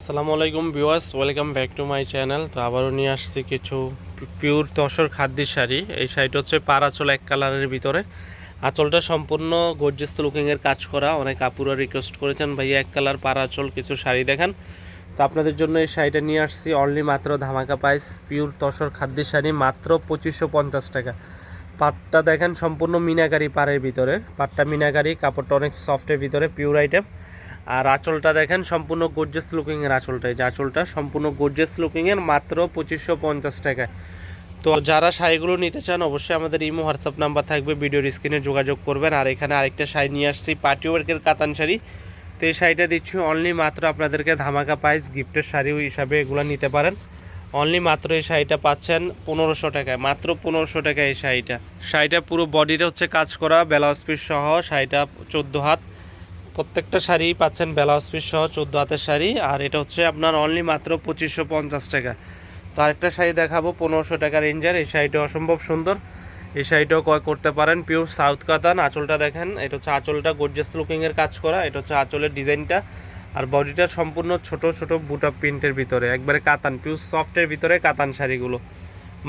আসসালামু আলাইকুম viewers, welcome back to my channel. তো আবারও নিয়ে আসছি কিছু পিওর তসর খাদ্যের শাড়ি। এই শাড়িটা হচ্ছে পার আঁচল এক কালারের ভিতরে। আঁচলটা সম্পূর্ণ গর্জিয়াস লুকিংয়ের কাজ করা। অনেক আপুরা রিকোয়েস্ট করেছেন ভাইয়া এক কালার পার আঁচল কিছু শাড়ি দেখান। তো আপনাদের জন্য এই শাড়িটা নিয়ে আসছি অনলি মাত্র ধামাকা প্রাইস। পিওর তসর খাদ্যের শাড়ি মাত্র 2550 টাকা। পাটটা দেখেন সম্পূর্ণ মিনাকারি পাড়ের ভিতরে, পাটটা মিনাকারি, কাপড়টা অনেক সফটের ভিতরে, পিওর আইটেম। আর আঁচলটা দেখেন সম্পূর্ণ গর্জিয়াস লুকিংয়ের আঁচলটা, যে আঁচলটা সম্পূর্ণ গর্জিয়াস লুকিংয়ের মাত্র 2550 টাকায়। তো যারা শাড়িগুলো নিতে চান অবশ্যই আমাদের ইমো হোয়াটসঅ্যাপ নাম্বার থাকবে, ভিডিওর স্ক্রিনে যোগাযোগ করবেন। আর এখানে আরেকটা শাড়ি নিয়ে আসছি পার্টি ওয়ার্কের কাতান শাড়ি। তো এই শাড়িটা দিচ্ছি অনলি মাত্র আপনাদেরকে ধামাকা প্রাইস, গিফটের শাড়ি হিসাবে এগুলো নিতে পারেন। অনলি মাত্র এই শাড়িটা পাচ্ছেন 1500 টাকায়, মাত্র 1500 টাকায় এই শাড়িটা পুরো বডিটা হচ্ছে কাজ করা, ব্লাউজ পিস সহ। শাড়িটা 14 হাত, প্রত্যেকটা শাড়ি পাচ্ছেন ব্লাউজ পিস সহ 14 হাতের শাড়ি। আর এটা হচ্ছে আপনার অনলি মাত্র 2550 টাকা। তো আরেকটা শাড়ি দেখাবো 1500 টাকা রেঞ্জের। এই শাড়িটা অসম্ভব সুন্দর, এই শাড়িটাও ক্রয় করতে পারেন। পিওর সাউথ কাতান। আঁচলটা দেখেন, এটা হচ্ছে আঁচলটা গর্জিয়াস লুকিংয়ের কাজ করা, এটা হচ্ছে আঁচলের ডিজাইনটা। আর বডিটা সম্পূর্ণ ছোট ছোট বুটা প্রিন্টের ভিতরে, একবারে কাতান, পিওর সফটের ভিতরে কাতান শাড়িগুলো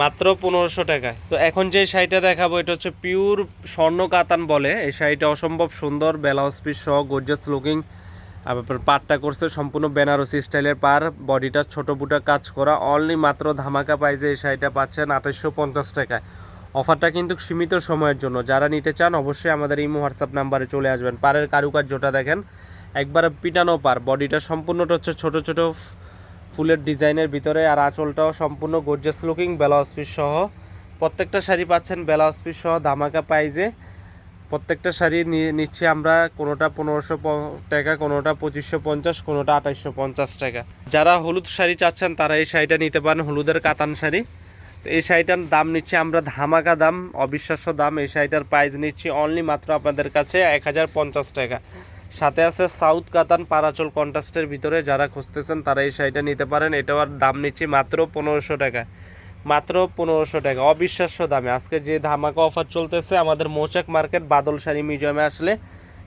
মাত্র 1500 টাকায়। তো এখন যে শাড়িটা দেখাবো এটা হচ্ছে পিওর স্বর্ণ কাতান বলে। এই শাড়িটা অসম্ভব সুন্দর, ব্লাউজ পিস সহ গর্জিয়াস লুকিং। আবার পাড়টা করছে সম্পূর্ণ বেনারসি স্টাইলের পাড়, বডিটা ছোট বুটা কাজ করা। অনলি মাত্র ধামাকা প্রাইসে এই শাড়িটা পাচ্ছেন 2850 টাকায়। অফারটা কিন্তু সীমিত সময়ের জন্য। যারা নিতে চান অবশ্যই আমাদের ইমো হোয়াটসঅ্যাপ নাম্বারে চলে আসবেন। পাড়ের কারুকার্যটা দেখেন, একবারে পিটানো পাড়, বডিটা সম্পূর্ণটা হচ্ছে ছোট ছোট ফুলের ডিজাইনের ভিতরে। আর আঁচলটাও সম্পূর্ণ গর্জিয়াস লুকিং, ব্লাউজ পিস সহ। প্রত্যেকটা শাড়ি পাচ্ছেন ব্লাউজ পিস সহ ধামাকা প্রাইজে। প্রত্যেকটা শাড়ি নিচ্ছি আমরা, কোনোটা 1500 টাকা, কোনোটা 2550, কোনোটা 2850 টাকা। যারা হলুদ শাড়ি চাচ্ছেন তারা এই শাড়িটা নিতে পারেন, হলুদের কাতান শাড়ি। তো এই শাড়িটার দাম নিচ্ছি আমরা ধামাকা দাম, অবিশ্বাস্য দাম। এই শাড়িটার প্রাইস নিচ্ছি অনলি মাত্র আপনাদের কাছে 1050 টাকা। সাথে আছে সাউথ কাতান পারাচল কন্ট্রাস্টের ভিতরে, যারা খুঁজতেছেন তারা এই শাড়িটা নিতে পারেন। এটাও আর দাম নিচ্ছি মাত্র 1500 টাকা, মাত্র 1500 টাকা, অবিশ্বাস্য দামে। আজকে যে ধামাকা অফার চলতেছে আমাদের মৌচাক মার্কেট বাদল শাড়ি মিউজিয়ামে আসলে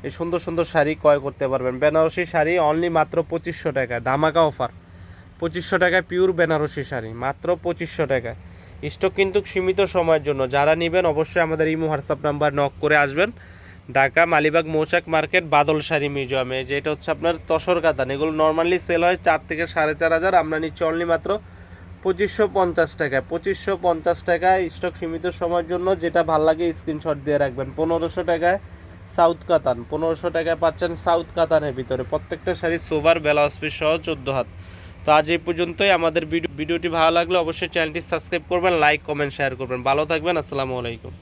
এই সুন্দর সুন্দর শাড়ি ক্রয় করতে পারবেন। বেনারসি শাড়ি অনলি মাত্র 2500 টাকায়, ধামাকা অফার। 2500 টাকায় পিওর বেনারসি শাড়ি মাত্র 2500 টাকায়। স্টক কিন্তু সীমিত সময়ের জন্য। যারা নেবেন অবশ্যই আমাদের ইমো হোয়াটসঅ্যাপ নাম্বার নক করে আসবেন। ঢাকা মালিবাগ মৌচাক মার্কেট বাদল শাড়ি মিউজিয়ামে, যেটা হচ্ছে আপনার তসর কাতান। এগুলো নর্মালি সেল হয় 4 থেকে 4500, আমরা নিচ্ছি অনলি মাত্র 2550 টাকায়। 2550 টাকায়, স্টক সীমিত সময়ের জন্য। যেটা ভাল লাগে স্ক্রিনশট দিয়ে রাখবেন। 1500 টাকায় সাউথ কাতান, 1500 টাকায় পাচ্ছেন সাউথ কাতানের ভিতরে। প্রত্যেকটা শাড়ি সোভার, ব্লাউজ পিস সহ 14 হাত। তো আজ এই পর্যন্তই। আমাদের ভিডিওটি ভালো লাগলে অবশ্যই চ্যানেলটি সাবস্ক্রাইব করবেন, লাইক কমেন্ট শেয়ার করবেন। ভালো থাকবেন, আসসালামু আলাইকুম।